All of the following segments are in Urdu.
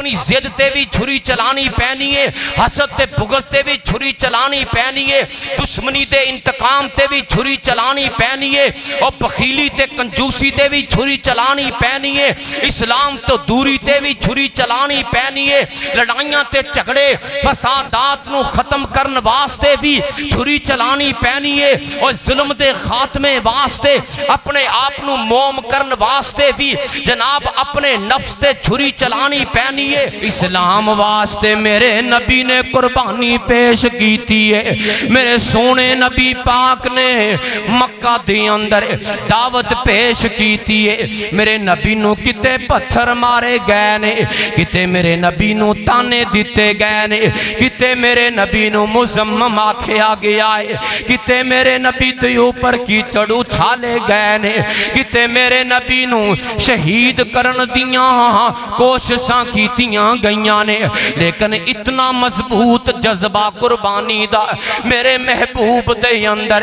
اپنی زد تے بھی چھری چلانی پینی ہے، حسد تے بغض تے بھی چھری چلانی پینی ہے، دشمنی تے انتقام تے بھی چھری چلانی پینی ہے، اور بخیلی تے کنجوسی تے بھی چھری چلانی پینی ہے، اسلام تو دوری تے بھی چھری چلانی پینی ہے، لڑائیاں تے جھگڑے فسادات نو ختم کرن واسطے بھی چھری چلانی پینی ہے، اور ظلم دے خاتمے واسطے اپنے آپ نو موم کرن واسطے بھی جناب اپنے نفس تے چھری چلانی پینی ہے۔ اسلام واسطے میرے نبی نے قربانی پیش کیتی ہے، میرے سونے نبی پاک نے مکہ دے اندر دعوت پیش کیتی ہے، میرے نبی نو کتے پتھر مارے گئے نے، کتے میرے نبی نو تانے دیتے گئے نے، کتے میرے نبی نو مزمم آکھیا گیا ہے، کتے میرے نبی تے اوپر کی چڑو چھالے گئے نے، کتے میرے نبی نو شہید کرن دیاں کوششاں کیتیاں گئیاں نے، لیکن اتنا مضبوط جذبہ قربانی دا میرے محبوب دے اندر،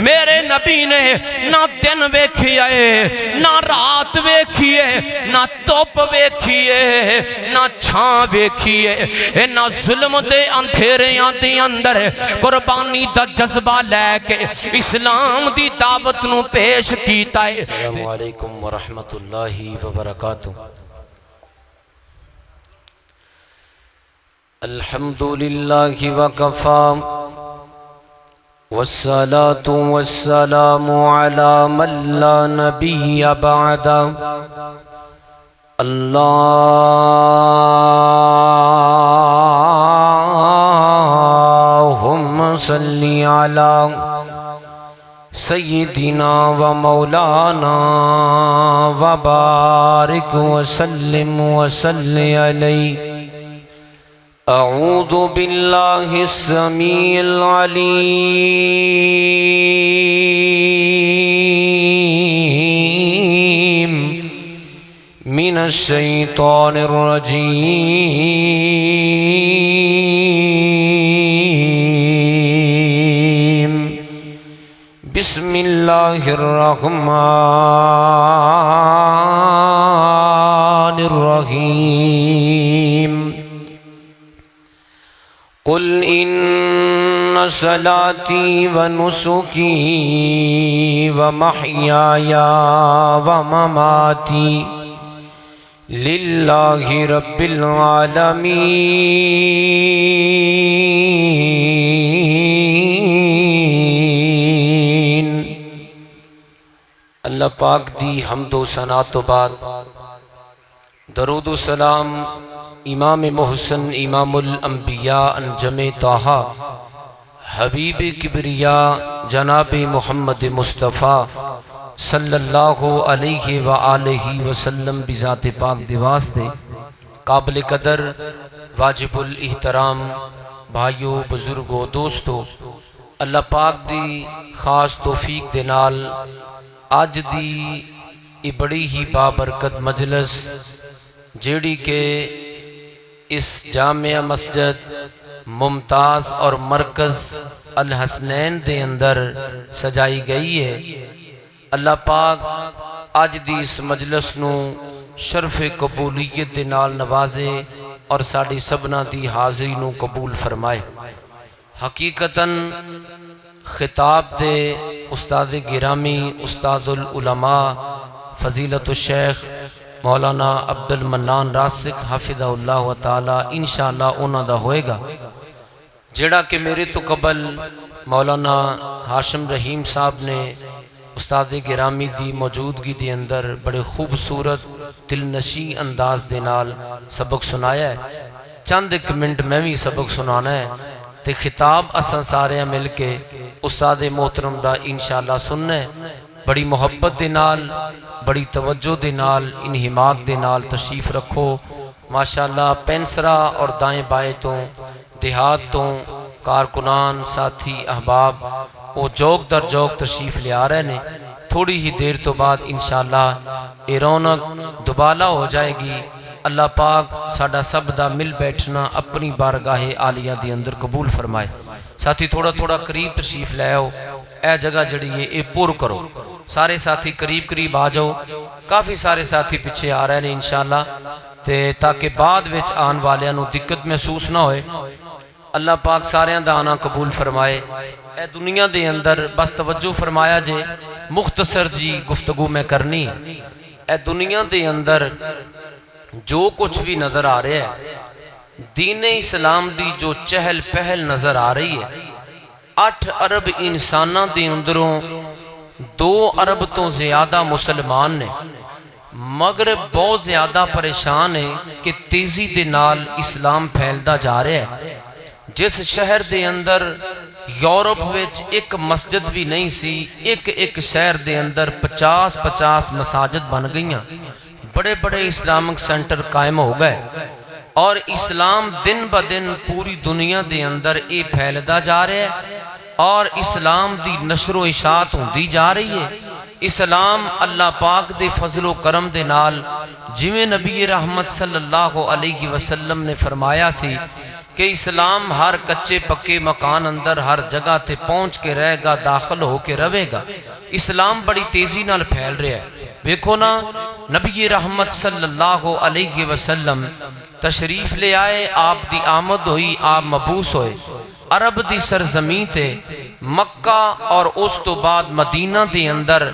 میرے نبی نے نہ دن ویکھیے نہ رات ویکھیے، نہ توپ ویکھیے نہ چھاں ویکھیے، نہ ظلم دے اندھیریاں دے اندر قربانی دا جذبہ لے کے اسلام دی دعوت نو پیش کیتا ہے۔ السلام علیکم ورحمت اللہ وبرکاتہ۔ الحمدللہ وکفی والصلاة والسلام علی من لا نبی بعد، اللہم صلی علی سیدنا و مولانا وبارک وسلم وصلی علیہ۔ اعوذ باللہ السمیع العلیم من الشیطان الرجیم، بسم اللہ الرحمن الرحیم۔ قل ان صلاتی و نسکی و محیای و مماتی للہ رب العالمین۔ اللہ پاک دی حمد و ثنا تو بعد درود و سلام امام محسن امام الانبیاء انجم طٰہٰ حبیب کبریا جناب محمد مصطفیٰ صلی اللہ علیہ وآلہ وسلم بذات پاک دے واسطے قابل قدر واجب الاحترام بھائیو بزرگو دوستو، اللہ پاک دی خاص توفیق دے نال آج دی بڑی ہی بابرکت مجلس جیڑی کہ اس جامعہ مسجد ممتاز اور مرکز الحسنین دے اندر سجائی گئی ہے، اللہ پاک آج دی اس مجلس نو شرف قبولیت دے نال نوازے اور ساڑی سبنا دی حاضری نو قبول فرمائے۔ حقیقتاً خطاب دے استاد گرامی استاد العلماء فضیلت الشیخ مولانا عبد المنان راسک حافظہ اللہ تعالی انشاءاللہ انہاں دا ہوئے گا، جڑا کہ میرے تو قبل مولانا ہاشم رحیم صاحب نے استاد گرامی دی موجودگی دے اندر بڑے خوبصورت دلنشی انداز دے نال سبق سنایا ہے۔ چند ایک منٹ میں بھی سبق سنانا ہے تے خطاب اساں سارے مل کے استاد محترم دا انشاءاللہ سننا ہے۔ بڑی محبت دے نال بڑی توجہ دے نال انہماک دے نال تشریف رکھو۔ ماشاءاللہ پینسرا اور دائیں بائیں تو دیہات تو کارکنان ساتھی احباب وہ جوک در جوک تشریف لے آ رہے نے، تھوڑی ہی دیر تو بعد انشاءاللہ اے رونق دوبالا ہو جائے گی۔ اللہ پاک ساڈا سب دا مل بیٹھنا اپنی بارگاہ عالیہ دی اندر قبول فرمائے۔ ساتھی تھوڑا تھوڑا قریب تشریف لے آؤ، اے جگہ جڑی ہے اے پور کرو، سارے ساتھی قریب قریب آ جاؤ، کافی سارے ساتھی پیچھے آ رہے ہیں انشاءاللہ۔ تے تاکہ بعد وچ آن والیاں نو دقت محسوس نہ ہوئے۔ اللہ پاک ساریاں دا آنا قبول فرمائے۔ اے دنیا دے اندر بس توجہ فرمایا جے، مختصر جی گفتگو میں کرنی۔ اے دنیا دے اندر جو کچھ بھی نظر آ رہا ہے، دین اسلام دی جو چہل پہل نظر آ رہی ہے، 8 ارب انساناں دے اندروں 2 ارب تو زیادہ مسلمان نے، مغرب بہت زیادہ پریشان ہے کہ تیزی دے نال اسلام پھیلدا جا رہا ہے۔ جس شہر دے اندر یورپ وچ ایک مسجد بھی نہیں سی، ایک شہر دے اندر 50 مساجد بن گئیاں، بڑے بڑے اسلامک سینٹر قائم ہو گئے، اور اسلام دن با دن پوری دنیا دے اندر اے پھیلدا جا رہا ہے، اور اسلام دی نشر و اشاعت ہوندی جا رہی ہے۔ اسلام اللہ پاک دے فضل و کرم دے نال جویں نبی رحمت صلی اللہ علیہ وسلم نے فرمایا سی کہ اسلام ہر کچے پکے مکان اندر ہر جگہ تے پہنچ کے رہے گا، داخل ہو کے رہے گا۔ اسلام بڑی تیزی نال پھیل رہا ہے۔ دیکھو نا، نبی رحمت صلی اللہ علیہ وسلم تشریف لے آئے، آپ دی آمد ہوئی، آپ مبعوث ہوئے عرب دی سرزمین تے مکہ، اور اس تو بعد مدینہ دے اندر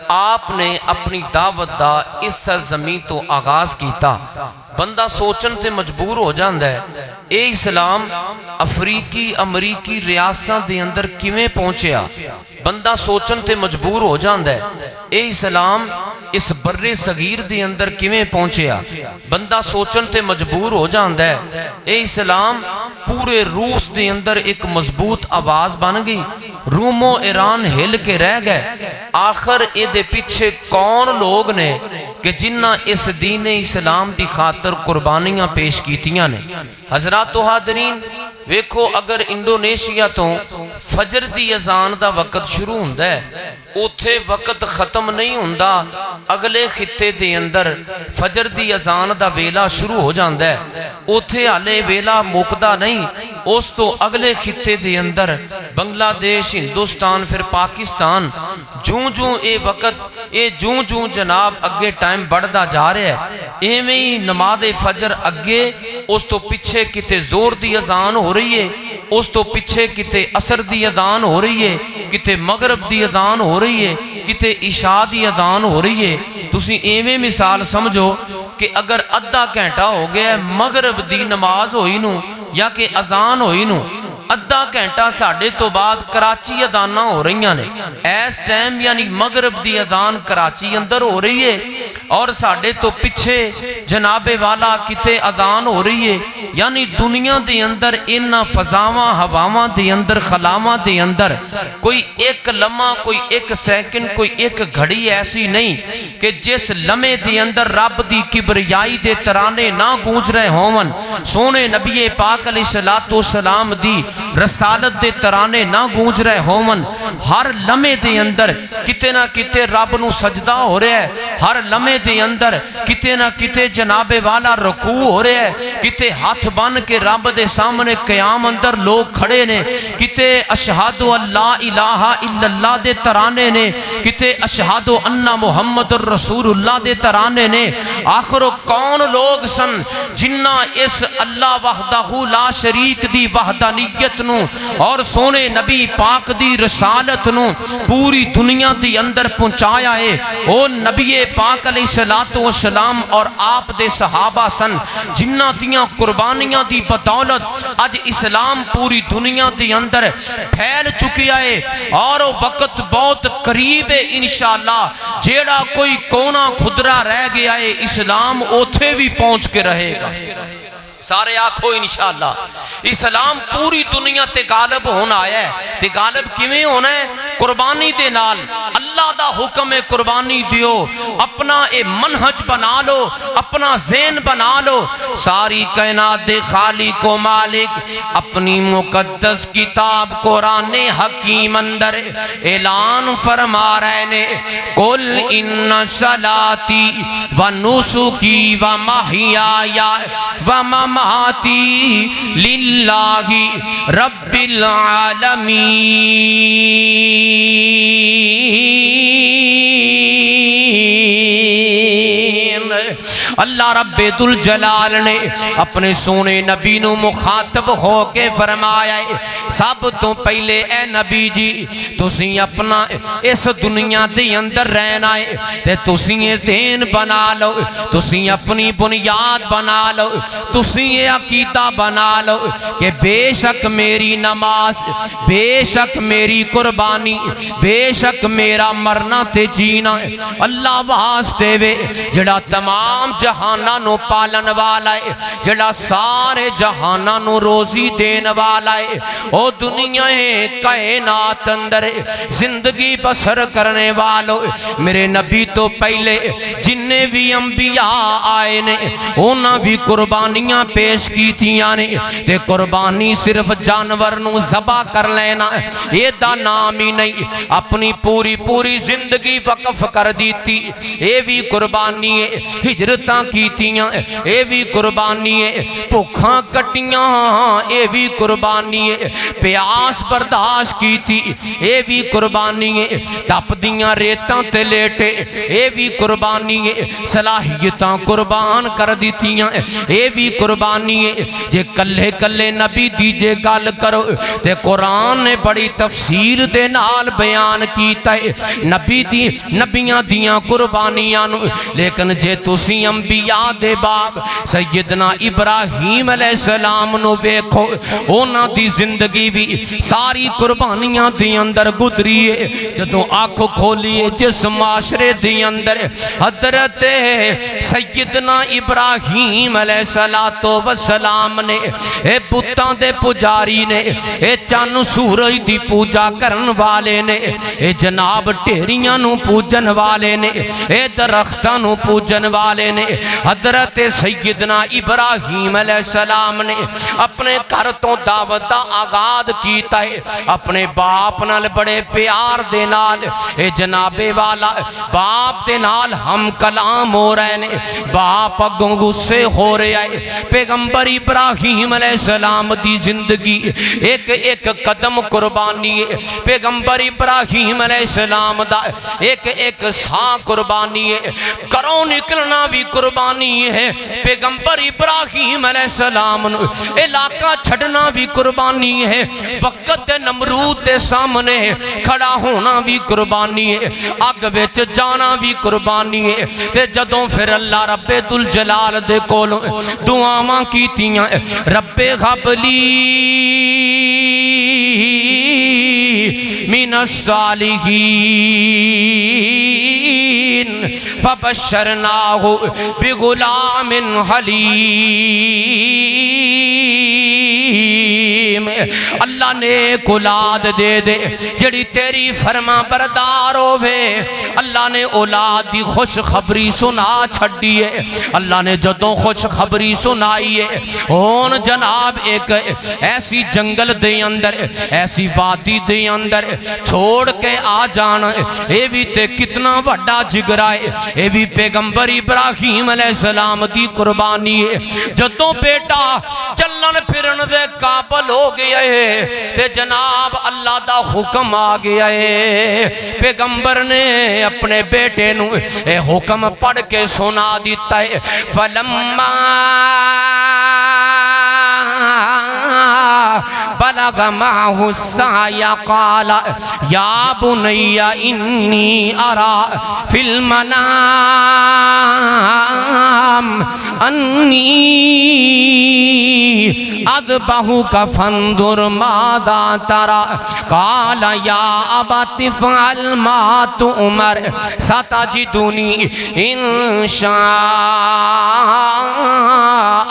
آپ نے اپنی دعوت دا اس سرزمین تو آغاز کیتا۔ بندہ سوچن تے مجبور ہو جاندہ ہے، اے اسلام افریقی امریکی ریاستاں دے اندر کیویں پہنچیا؟ بندہ سوچن تے مجبور ہو جاندہ ہے، اے اسلام اس بر صغیر دے اندر کیویں پہنچیا؟ بندہ سوچن تے مجبور ہو جاندہ ہے، اے اسلام پورے روس دے اندر ایک مضبوط آواز بن گئی، روم و ایران ہل کے رہ گئے۔ آخر اے دے پیچھے کون لوگ نے کہ جنہ اس دین اسلام دی خاطر قربانیاں پیش کیتیاں نے؟ حضرات و حاضرین، ویکھو اگر انڈونیشیا تو فجر دی اذان دا وقت شروع ہوندا ہے، اوتھے وقت ختم نہیں ہوندا، اگلے خطے دے اندر فجر دی اذان دا ویلا شروع ہو جاندا ہے، اوتھے حالے ویلا مکدا نہیں، اس تو اگلے خطے دے اندر بنگلہ دیش، ہندوستان، پھر پاکستان، جوں جوں جناب اگے ٹائم بڑھدا جا رہا ہے، ایویں ہی نماز فجر اگے، اس تو پیچھے کتے زور دی اذان ہو رہی ہے، اس تو پیچھے کتے عصر دی اذان ہو رہی ہے، کتے مغرب دی اذان ہو رہی ہے، کتے عشاء دی اذان ہو رہی ہے۔ تسی ایویں مثال سمجھو کہ اگر ادھا گھنٹہ ہو گیا ہے مغرب دی نماز ہوئی نو یا کہ اذان ہوئی نو، ادھا گھنٹہ ساڑھے تو بعد کراچی اذاناں ہو رہی ہیں، ایس ٹائم یعنی مغرب دی اذان کراچی اندر ہو رہی ہے، اور ساڑھے تو پچھے جناب والا کتے اذان ہو رہی ہے۔ یعنی دنیا دے اندر ان فضاواں ہواواں دے اندر خلاواں دے اندر کوئی ایک لمحہ، کوئی ایک سیکنڈ، کوئی ایک گھڑی ایسی نہیں کہ جس لمحے دے اندر رب دی کبریائی دے ترانے نہ گونج رہے ہون، سونے نبی پاک علیہ السلام دی رسالت دے ترانے نہ گونج رہے ہون۔ ہر لمحے دے اندر کتے نہ کتے رب نو سجدہ ہو رہا ہے، ہر لمحے دے اندر کتے نہ کتے جناب والا رکوع ہو رہا ہے، کتے ہاتھ بن کے رب دے سامنے قیام اندر لوگ کھڑے نے، کتے اشہد اللہ الہ الا اللہ دے ترانے نے، کتے اشہد ان محمد الرسول اللہ دے ترانے نے۔ آخر کون لوگ سن جنہ اس اللہ وحدہ لا شریک دی وحدانیت نو اور سونے نبی پاک دی رسالت نو پوری دنیا دی اندر پہنچایا ہے؟ او نبی پاک علیہ السلام اور آپ دے صحابہ سن جنہ دیاں قربانیاں دی بدولت اج اسلام پوری دنیا دی اندر پھیل چکیا ہے، اور وقت بہت قریب ہے انشاءاللہ جیڑا کوئی کونا خدرہ رہ گیا ہے اسلام اوتھے بھی پہنچ کے رہے گا۔ سارے آکھو انشاءاللہ اسلام پوری دنیا تے غالب ہونا آیا ہے۔ تے غالب کیویں ہونا ہے؟ قربانی دے نال۔ اللہ دا حکم ہے قربانی دیو، اپنا اے منہج بنا لو، اپنا ذہن بنا لو۔ ساری کائنات دے خالق و مالک اپنی مقدس کتاب قرآن حکیم اندر اعلان فرما رہے نے، قل ان صلاتی و نسکی و محیای و مماتی للہ رب العالمین۔ اللہ رب ذوالجلال نے اپنے سونے نبی نو مخاطب ہو کے فرمایا ہے سب تو پہلے اے نبی جی تسی اپنا اس دنیا دے اندر رہنا ہے تے تسی یہ دین بنا لو تسی اپنی بنیاد بنا لو تسی یہ عقیدہ بنا لو کہ بے شک میری نماز بے شک میری قربانی بے شک میرا مرنا تے جینا ہے اللہ واسطے وے جڑا تمام جہانہ نو پالن والا ہے جڑا سارے جہانہ نو روزی دین والا ہے او دنیا کائنات اندر زندگی بسر کرنے والو میرے نبی تو پہلے جننے بھی انبیاء آئے نے اونا بھی قربانیاں پیش کی تھیاں نے تے قربانی صرف جانور نو ذبح کر لینا یہ دا نام ہی نہیں اپنی پوری زندگی وقف کر دیتی اے بھی قربانی ہے ہجرتاں کیتیاں اے بھی قربانی ہے بھوکاں کٹیاں اے بھی قربانی ہے پیاس برداشت کیتی اے بھی قربانی ہے تپ دیاں ریتاں تے لیٹے اے بھی قربانی ہے صلاحیتاں قربان کر دیتیاں اے بھی قربانی ہے جے کلے کلے نبی دیجے گال کرو تے قرآن نے بڑی تفصیل دے نال بیان کیتا ہے نبیاں دیاں قربانیاں نو لیکن جے تسی انبیاء دے باپ سیدنا ابراہیم علیہ السلام نو بیکھو اونا دی زندگی بھی ساری قربانیاں دی اندر گدری ہے جدوں آنکھ کھولیے جس معاشرے دی اندر حضرت سیدنا ابراہیم علیہ السلام نے اے بتاں دے پجاری نے اے چن سورج دی پوجا کرن والے نے اے جناب ٹھیریاں نو پوجن والے نے اے درختاں نو پوجن والے نے حضرت سیدنا ابراہیم علیہ السلام نے اپنے گھر تو دعوت دا آغاز کیتا ہے اپنے باپ نال بڑے پیار دے نال اے جناب والا باپ دے نال ہم کلام ہو رہے نے باپ اگوں غصے ہو رہے ہے پیغمبر ابراہیم علیہ السلام دی زندگی ایک قدم قربانی ہے پیغمبر ابراہیم علیہ السلام دا ایک سا قربانی ہے کروں نکلنا بھی قربانی ہے پیغمبر ابراہیم علیہ السلام علاقہ چھڑنا بھی قربانی ہے وقت نمرود دے سامنے کھڑا ہونا بھی قربانی ہے اگ وچ جانا بھی قربانی ہے تے جدوں پھر اللہ رب ذوالجلال دے کولوں دعاواں کیتیاں رب ہب لی من الصالحین فبشرناہ بغلام حلیم اللہ نے ایک اولاد دے دے جڑی تیری فرما بردار ہوئے اللہ نے اولاد دی خوش خبری سنا چھڑی ہے اللہ نے جدوں خوش خبری سنائی ہے ہون جناب ایک ایسی جنگل دے اندر ایسی وادی دے اندر چھوڑ کے آ جانا اے بھی تے کتنا وڈا جگرہ ہے اے بھی پیغمبر ابراہیم علیہ السلام دی قربانی ہے جدوں بیٹا چلن پھرن دے قابل ہو گیا ہے تے جناب اللہ دا حکم آ گیا ہے پیغمبر نے اپنے بیٹے نو اے حکم پڑھ کے سنا دیتا ہے فلما بلغ معه السعي قال يا بني إني أرى في المنام أني أذبحك فانظر ماذا ترى قال يا أبت افعل ما تؤمر ستجدني إن شاء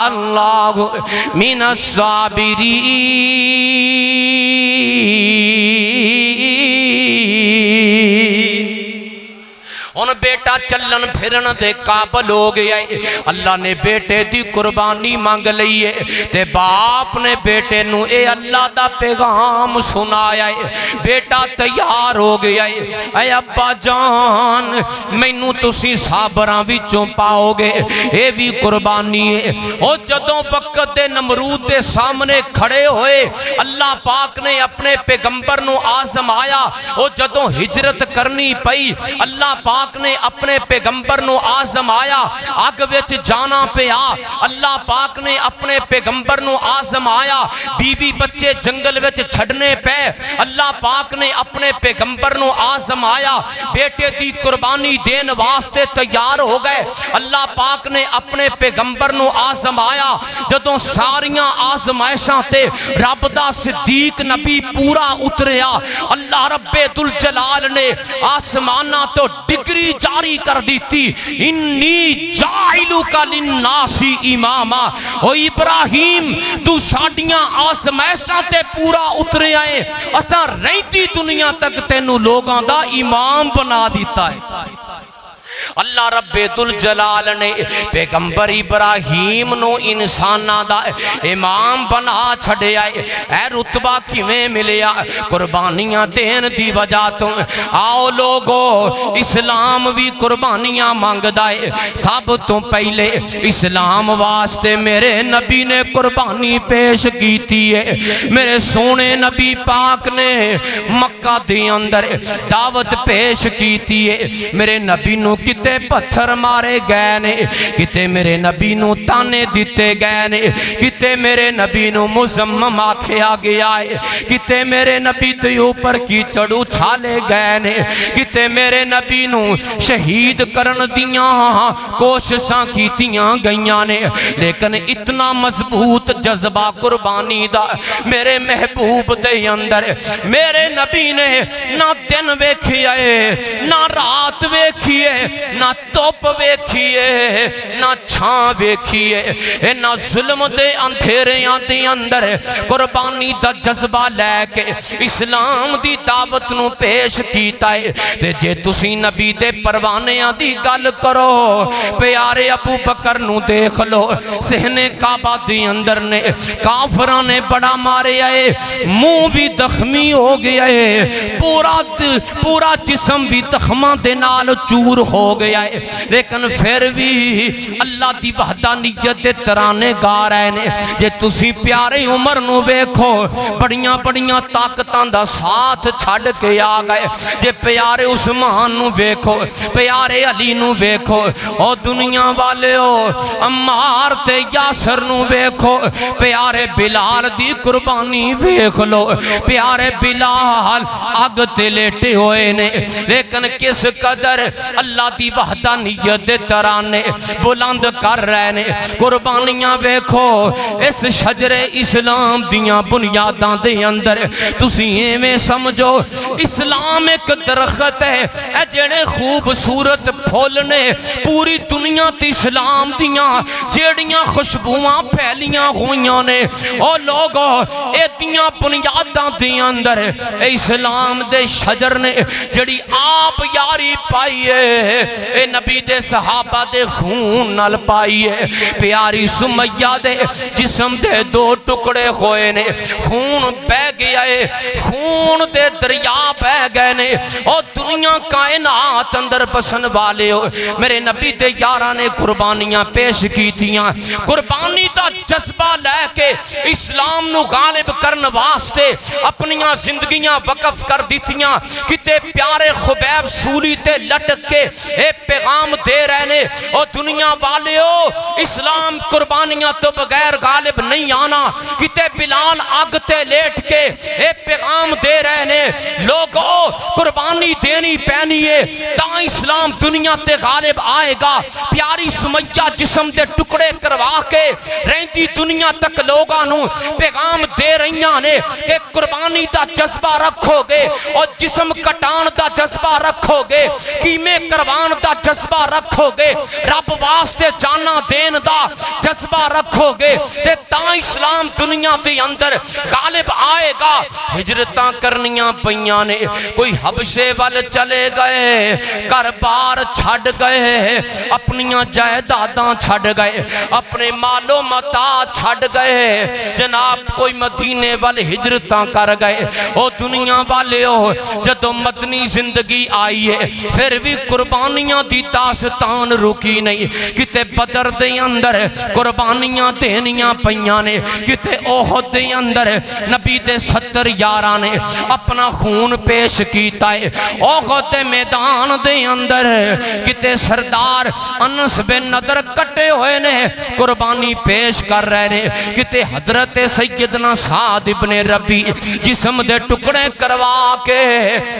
الله من الصابرين ان بیٹا چلن پھرن دے قابل ہو گیا ہے اللہ نے بیٹے دی قربانی مانگ لئی ہے تے باپ نے بیٹے نو اے اللہ دا پیغام سنایا ہے بیٹا تیار ہو گیا ہے اے ابا جان مینوں تسی صابراں وچوں پاؤ گے اے بھی قربانی ہے او جدوں وقت دے نمرود دے سامنے کھڑے ہوئے اللہ پاک نے اپنے پیغمبر نو آزمایا او جدوں ہجرت کرنی پئی اللہ پاک نے نے اپنے پیغمبر نو آزمایا اگ وچ جانا پیا اللہ پاک نے اپنے پیغمبر نو آزمایا بیوی بچے جنگل وچ چھڑنے پے اللہ پاک نے اپنے پیغمبر نو آزمایا بیٹے دی قربانی دین واسطے تیار ہو گئے اللہ پاک نے اپنے پیغمبر نو آزمایا جدوں ساریاں آزمائشاں تے رب دا صدیق نبی پورا اتریا اللہ رب ذوالجلال نے آسمانہ تو ڈگری جاری کر دیتی انی جاعلک للناس اماما او ابراہیم تو ساڈیاں آزمائشاں تے پورا اترے آئے اساں رہتی دنیا تک تینوں لوگاں دا امام بنا دیتا ہے اللہ رب ذوالجلال نے پیغمبر ابراہیم نو انسانہ دا امام بنا چھڑے آئے اے رتبہ کیویں ملیا قربانیاں دین دی وجہ تو آؤ لوگو اسلام بھی قربانیاں مانگ دائے سب تو پہلے اسلام واسطے میرے نبی نے قربانی پیش کیتی ہے میرے سونے نبی پاک نے مکہ دی اندر دعوت پیش کیتی ہے میرے نبی نو کتے پتھر مارے گئے نے کتے میرے نبی نو تانے دیتے گئے نے کتے میرے نبی نو مزمم آکھیا گیا ہے کتے میرے نبی تے اوپر کی چڑو چھالے گئے نے کتے میرے نبی نو شہید کرن دیاں کوششاں کیتیاں گئیاں نے لیکن اتنا مضبوط جذبہ قربانی دا میرے محبوب دے اندر میرے نبی نے نہ دن ویکھیے نہ رات ویکھیے نہ توپ ویکھیے نہ چھاں ویکھیے نہ ظلم دے اندھیریاں دے اندر قربانی دا جذبہ لے کے اسلام دی دعوت نو پیش کیتا ہے تے جے تسی نبی دے پروانیاں دی گل کرو پیارے ابو بکر نو دیکھ لو صحن کعبہ دی اندر نے کافراں نے بڑا مارے آئے منہ بھی زخمی ہو گیا ہے پورا جسم بھی زخماں دے نال چور ہو گیا ہے لیکن پھر بھی اللہ دی وحدانیت دے ترانے گا رہے نے جے تسی پیارے عمر نو ویکھو بڑیاں بڑیاں طاقتاں دا ساتھ چھڑ کے آ گئے جے پیارے عثمان نو ویکھو پیارے علی نو ویکھو او دنیا والے ہو عمار تے یاسر نو ویکھو پیارے بلال دی قربانی ویکھ لو پیارے بلال اگ تے لیٹے ہوئے نے لیکن کس قدر اللہ دی وحدانیت دے ترانے بلند کر رہے نے قربانیاں ویکھو اس شجر اسلام دیاں بنیاداں دے اندر تسی ایویں سمجھو اسلام ایک درخت ہے اے جڑے خوبصورت پھول نے پوری دنیا تے اسلام دیاں جیڑیاں خوشبوواں پھیلیاں ہوئیاں نے او لوگو اے دیاں بنیاداں دے اندر اسلام دے شجر نے جڑی آپ یاری پائی ہے اے نبی دے صحابہ دے خون نال پائی ہے پیاری سمیہ دے جسم دے دو ٹکڑے ہوئے نے خون بہ گیا ہے خون دے دریا بہ گئے نے اور دنیا کائنات اندر پسند والے ہو میرے نبی دے یارہ نے قربانیاں پیش کی تیاں قربانی دا جذبہ لے کے اسلام نو غالب کرن واسطے اپنیاں زندگیاں وقف کر دیتیاں کتے پیارے خبیب سولی تے لٹک کے اے پیغام دے رہنے اور دنیا والے ہو اسلام قربانیاں تو بغیر غالب نہیں آنا کتے بلال آگ تے لیٹ کے اے پیغام دے رہنے لوگوں قربانی دینی پینی ہے تا اسلام دنیا تے غالب آئے گا پیاری سمیہ جسم دے ٹکڑے کروا کے رہتی دنیا تک لوگانو پیغام دے رہیاں نے کہ قربانی دا جذبہ رکھو گے اور جسم کٹان دا جذبہ رکھو گے قیمے کروان دا جذبہ رکھو گے رب واسطے جانا دین دا جذبہ رکھو گے تے تا اسلام دنیا دے اندر غالب آئے گا ہجرتاں کرنیاں پیاں نے کوئی حبشے وال چلے گئے گھر بار چھڑ گئے اپنیاں جائیداداں چھڑ گئے اپنے مال و متاع چھڑ گئے جناب کوئی مدینے وال ہجرتاں کر گئے او دنیا والے ہو جدو مدنی زندگی آئی ہے پھر بھی قربانیاں دی داستان رکی نہیں کتے بدر دے اندر قربانی قربانیاں دینیاں پیاں نے کتے احد دے اندر نبی دے 70 یاراں نے اپنا خون پیش کیتا ہے احد دے میدان دے اندر کتے سردار انس بن نضر کٹے ہوئے نے قربانی پیش کر رہے نے کتے حضرت سیدنا سعد ابن ربی جسم دے ٹکڑے کروا کے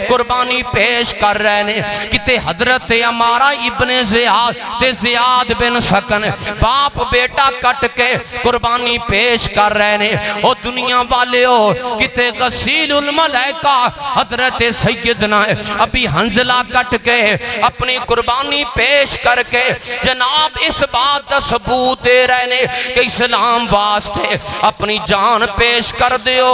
قربانی پیش کر رہے نے کتے حضرت عمارہ ابن زیاد تے زیاد بن سکن باپ بیٹا کٹ کے قربانی پیش کر رہے نے او دنیا والے ہو کتے غسیل الملائکہ حضرت سیدنا ابھی حنزلہ کٹ کے اپنی قربانی پیش کر کے جناب اس بات دا ثبوت دے رہے نے کہ اسلام واسطے اپنی جان پیش کر دیو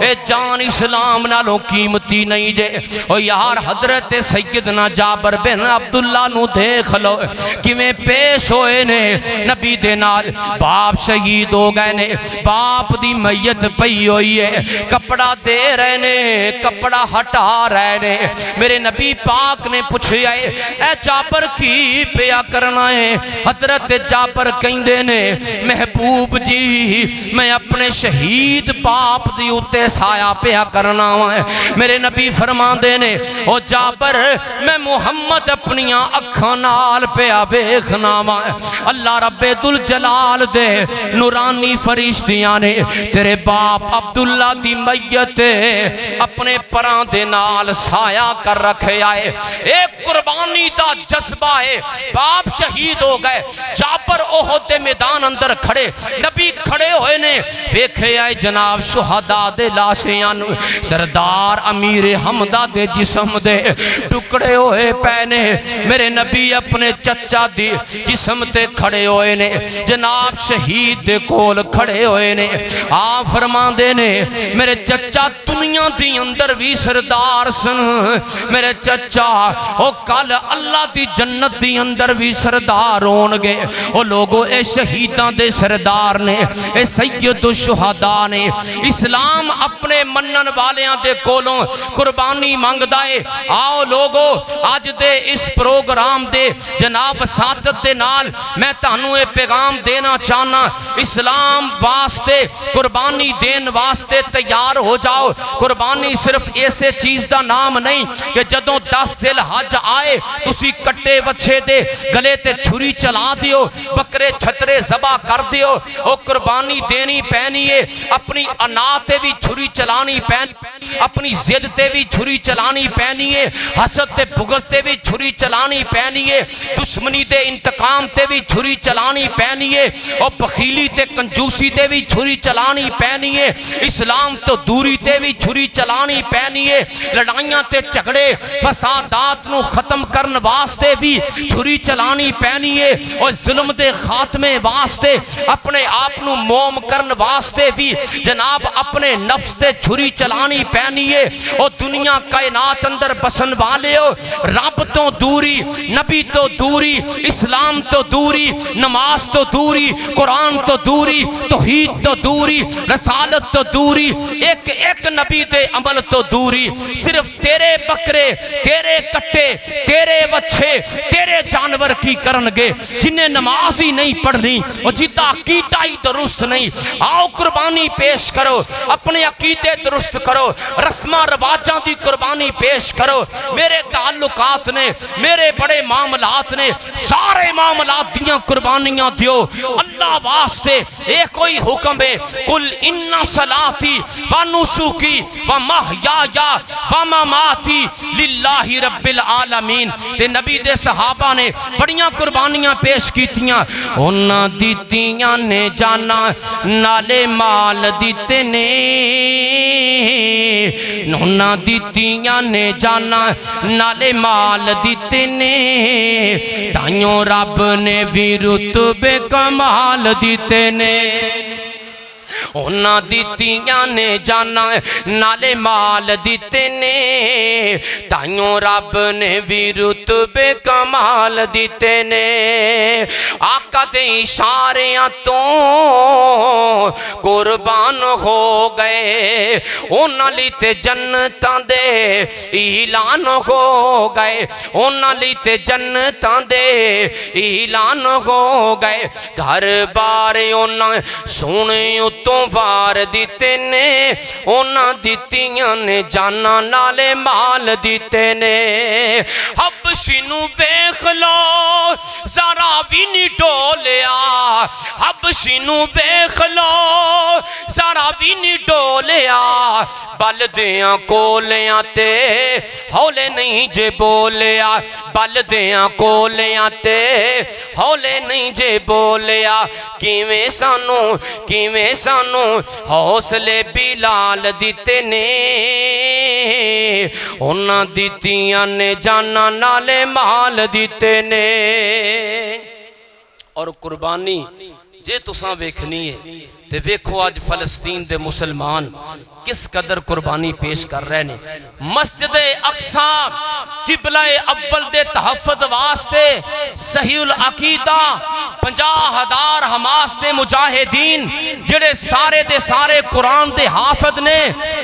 اے جان اسلام نالوں قیمتی نہیں جے او یار حضرت سیدنا جابر بن عبداللہ نو دیکھ لو کیویں پیش ہوئے نے نبی دے نال باپ شہید ہو گئے نے باپ دی میت پئی ہوئی ہے کپڑا دے رہے نے کپڑا ہٹا رہے نے میرے نبی پاک نے پوچھے اے جابر کی پیا کرنا ہے حضرت جابر کہندے نے محبوب جی میں اپنے شہید باپ دی اتے سایہ پیا کرنا ہے میرے نبی فرما دے نے او جابر میں محمد اپنیاں اکھاں نال پیا بیکھنا ہے اللہ رب ذوالجلال دے نورانی فرشتیاں نے تیرے باپ عبداللہ دی میت اپنے پران دے نال سایہ کر رکھے آئے ایک قربانی دا جذبہ ہے باپ شہید ہو گئے جابر احد دے میدان اندر کھڑے نبی کھڑے ہوئے نے ویکھے آئے جناب شہداء دے لاشیاں سردار امیر حمدہ دے جسم دے ٹکڑے ہوئے پہنے میرے نبی اپنے چچا دی جسم تے کھڑے ہوئے نے جناب شہید دے کول کھڑے ہوئے نے آپ فرما دے نے میرے چچا دنیا دی اندر بھی سردار سن میرے چچا او کل اللہ دی جنت دی اندر بھی سردار ہون گے او لوگو اے شہیداں دے سردار نے اے سید الشہداء نے اسلام اپنے منن والیاں دے کولوں قربانی مانگ دائے آؤ لوگو آج دے اس پروگرام دے جناب ساتھ دے نال میں تانوں اے پیغام دینا چاہنا اسلام واسطے قربانی دین واسطے تیار ہو جاؤ قربانی صرف ایسے چیز دا نام نہیں کہ جدوں 10 ذی الحج آئے تسی کٹے وچھے دے گلے تے چھری چلا دیو بکرے چھترے ذبح کر دیو او قربانی دینی پینی ہے اپنی انا تے بھی چھری چلانی پینی اپنی زد تے بھی چھری چلانی پینی ہے حسد تے بغض تے بھی چھری چلانی پینی ہے دشمنی تے انتقام تے بھی چھری چلانی پینی ہے او بخیلی تے کنجوسی تے بھی چھری چلانی پینی ہے اسلام تو دوری تے بھی چھری چلانی پینی ہے لڑائیاں تے جھگڑے فسادات نو ختم کرن واسطے بھی چھری چلانی پینی ہے اور ظلم دے خاتمے واسطے اپنے آپ نو موم کرن واسطے بھی جناب اپنے نفس تے چھری چلانی پینی ہے اور دنیا کائنات اندر بسن والے ہو رب تو دوری نبی تو دوری اسلام تو دوری نماز تو دوری قرآن تو دوری توحید تو دوری رسالت تو دوری ایک ایک نبی دے عمل تو دوری صرف تیرے بکرے تیرے کٹے تیرے وچھے تیرے جانور کی کرنگے جنہیں نماز ہی نہیں پڑھنی اور جتا عقیدہ ہی درست نہیں آؤ قربانی پیش کرو اپنے عقیدے درست کرو رسمہ رواجاں دی قربانی پیش کرو میرے تعلقات نے میرے بڑے معاملات نے سارے معاملات دیاں قربانیاں دیو اللہ واسطے ایک کوئی حکم ہے قل ان صلاتی و نسکی و محیایا و مماتی للہ رب العالمین تے نبی دے صحابہ نے بڑیاں قربانیاں پیش کیتیاں انہاں دیتیاں نے جانا نالے مال دیتے نے انہاں دیتیاں نے جانا نالے مال دیتے نے تائیوں رب نے بھی رتبے کمال دیتے نے انہاں دیتیاں نے جانا نالے مال دیتے نے تائیوں رب نے بھی رتبے کمال دیتے نے آقا دے اشاریاں تو قربان ہو گئے انہاں لئی تے جنتاں دے اعلان ہو گئے انہاں لئی تے جنتاں دے اعلان ہو گئے گھر بار انہاں سونے اتوں وار دیتے نے انہاں دتیاں نے جانا نالے مال دیتے نے حبشی نو ویکھ لو ذرا بھی نہیں ڈولیا حبشی نو ویکھ لو ذرا بھی نہیں ڈولیا بلدیاں کولیاں تے ہولے نہیں جے بولیا بلدیاں کولیاں تے ہولے نہیں جے بولیا کیویں سانو حوصلے بلال دیتے نے انہاں دیتیاں نے جانا نالے مال دیتے نے اور قربانی جے تساں ویکھنی ہے تے ویکھو آج فلسطین دے مسلمان کس قدر قربانی پیش کر رہے نے مسجد اقصی قبلہ اول دے تحفظ واسطے صحیح العقیدہ 50,000 حماس دے مجاہدین جڑے سارے دے سارے قرآن دے حافظ نے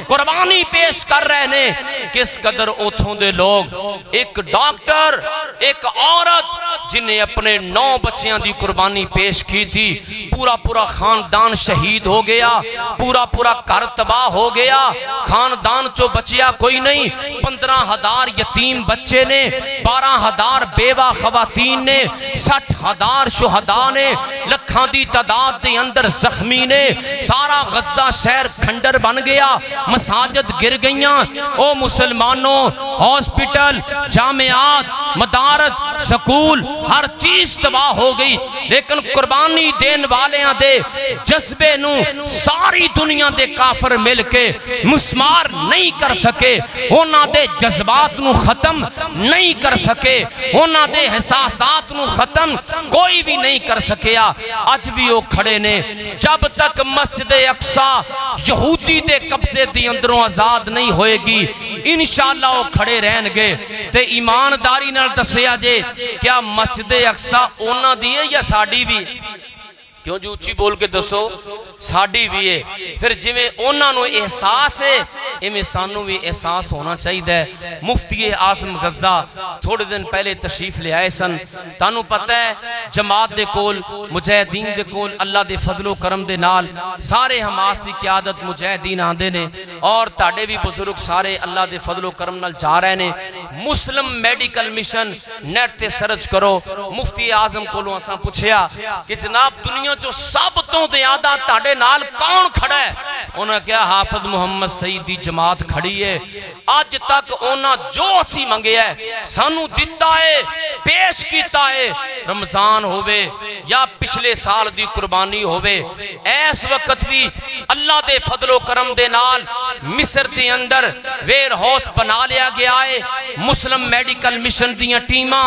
قربانی پیش کر رہے نے کس قدر اوتھوں دے لوگ ایک ڈاکٹر ایک عورت جنہیں اپنے 9 بچیاں دی قربانی پیش کی تھی پورا خاندان شہید ہو گیا پورا گھر تباہ ہو گیا خاندان چو بچیا کوئی نہیں 15,000 یتیم بچے نے 12,000 بیوہ خواتین نے 60,000 شہداء نے لکھاں دی تعداد دے اندر زخمی نے سارا غزہ شہر کھنڈر بن گیا مساجد گر گئیاں او مسلمانوں ہاسپٹل جامعات مدارت سکول ہر چیز تباہ ہو گئی لیکن قربانی دین والیاں دے جذبے نو ساری دنیا دے کافر مل کے مسمار نہیں کر سکے انہاں دے جذبات نو ختم نہیں کر سکے انہاں دے احساسات نو ختم کوئی بھی نہیں کر سکیا اج بھی وہ کھڑے نے جب تک مسجد اقصی یہودی دے قبضے دی اندروں آزاد نہیں ہوئے گی انشاءاللہ وہ کھڑے رہن گے تے ایمانداری نال دسیا جے کیا مسجد اقصی انہاں دی ہے یا ساڈی بھی کیوں جو اچھی بول کے دسو ساڑی بھی ہے پھر جویں انہاں نو احساس ہے ایمیں سانو بھی احساس ہونا چاہیے ہے مفتی اعظم غزہ تھوڑے دن پہلے تشریف لے آئے سن تانو پتہ ہے جماعت دے کول مجاہدین دے کول اللہ دے فضل و کرم دے نال سارے حماس دی قیادت مجاہدین آندے نے اور تاڑے بھی بزرگ سارے اللہ دے فضل و کرم نال جا رہے نے مسلم میڈیکل مشن نیٹ تے سرچ کرو مفتی اعظم کولوں اساں پوچھیا کہ جناب دنیا جو سب تو زیادہ تاڑے نال کون کھڑا ہے انہاں کیا حافظ محمد سعید دی جماعت کھڑی ہے آج تک انہاں جو اسی منگے ہے سانو دیتا ہے پیش کیتا ہے رمضان ہوئے یا پچھلے سال دی قربانی ہوئے ایس وقت بھی اللہ دے فضل و کرم دے نال مصر دے اندر ویر ہاؤس بنا لیا گیا ہے مسلم میڈیکل مشن دیاں ٹیماں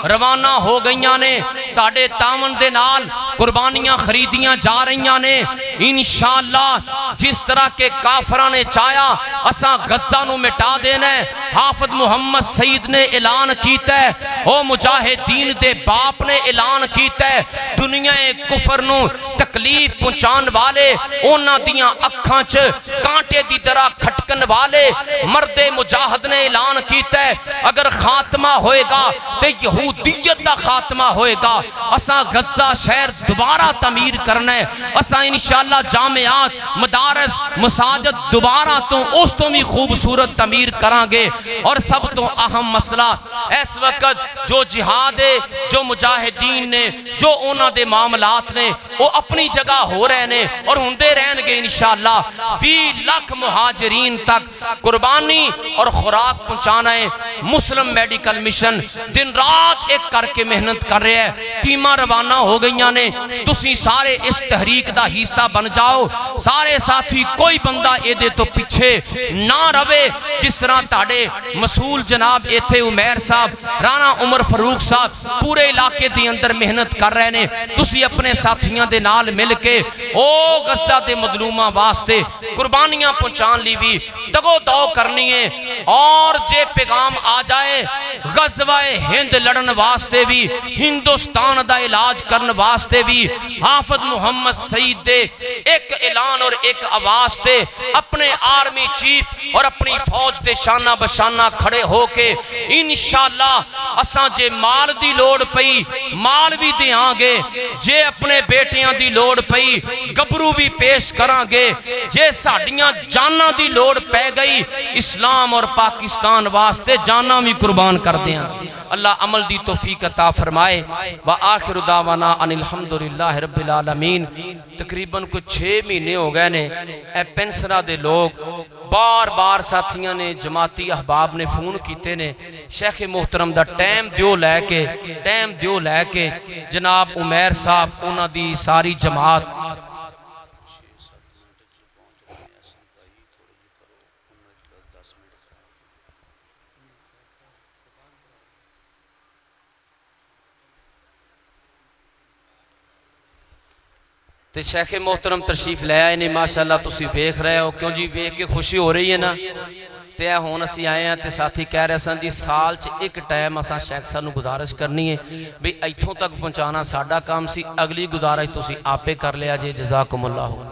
روانہ ہو گئیاں نے تاڑے تاون دے نال قربانیاں خریدیاں جا رہیاں نے انشاءاللہ جس طرح کے کافران نے چاہیا اساں غزہ نو مٹا دینا ہے حافظ محمد سعید نے اعلان کیتا ہے او مجاہدین دے باپ نے اعلان کیتا ہے دنیا کفر نو تکلیف پہنچان والے اونا دیاں اکھاں چ کانٹے دی طرح کھٹکن والے مرد مجاہد نے اعلان کیتا ہے اگر خاتمہ ہوئے گا تے یہودیت دا خاتمہ ہوئے گا اساں غزہ شہر دوبارہ تعمیر کرنا ہے اساں انشاءاللہ جامعات مدارس مساجد دوبارہ تو اس تو بھی خوبصورت تعمیر کران گے اور سب تو اہم مسئلہ اس وقت جو جہاد ہے جو مجاہدین نے جو اونا دے معاملات نے وہ اپنی جگہ ہو رہے نے اور ہندے رہن گے انشاءاللہ 20 لاکھ مہاجرین تک قربانی اور خوراک پہنچانا ہے مسلم میڈیکل مشن دن رات ایک کر کے محنت کر رہے ہیں ٹیماں روانہ ہو گئیاں نے تسی سارے اس تحریک دا حصہ بن جاؤ سارے ساتھی کوئی بندہ اے دے تو پیچھے نہ روے جس طرح تاڑے مسئول جناب ایتھے عمیر صاحب رانا عمر فاروق صاحب پورے علاقے دی اندر محنت کر رہے نے تسی اپنے ساتھیاں دے نال مل کے او غزہ دے مظلومہ واسطے قربانیاں پہنچان لی بھی تگو دو کرنی ہے اور جے پیغام آ جائے غزوہ ہند لڑن واسطے بھی ہندوستان دا علاج کرن واسطے بھی حافظ محمد سعید دے ایک اعلان اور ایک آواز تے اپنے آرمی چیف اور اپنی فوج دے شانہ بشانہ کھڑے ہو کے انشاءاللہ اساں جے مال دی لوڑ پئی مال بھی دیاں گے، جے اپنے بیٹیاں دی لوڑ پئی گبرو بھی پیش کران گے، جے ساڑیاں جاناں دی لوڑ پہ گئی اسلام اور پاکستان واسطے جاناں بھی قربان کر دیاں۔ اللہ عمل دی توفیق عطا فرمائے۔ وآخر دعوانا ان الحمدللہ رب العالمین۔ تقریباً کچھ 6 مہینے ہو گئے نے اے پینسرہ دے لوگ بار بار ساتھیاں نے جماعتی احباب نے فون کیتے نے شیخ محترم دا ٹائم دیو لے کے جناب عمیر صاحب انہاں دی ساری جماعت تے شیخ محترم تشریف لے آئے نے ماشاءاللہ تسی ویکھ رہے ہو، کیوں جی ویکھ کے خوشی ہو رہی ہے نا؟ تے ہون اسی آئے ہیں تے ساتھی کہہ رہے سن جی سال چ ایک ٹائم اساں شیخ صاحب نو گزارش کرنی ہے بھی ایتھوں تک پہنچانا ساڈا کام سی، اگلی گزارش تسی آپے کر لیا جے۔ جزاکم اللہ۔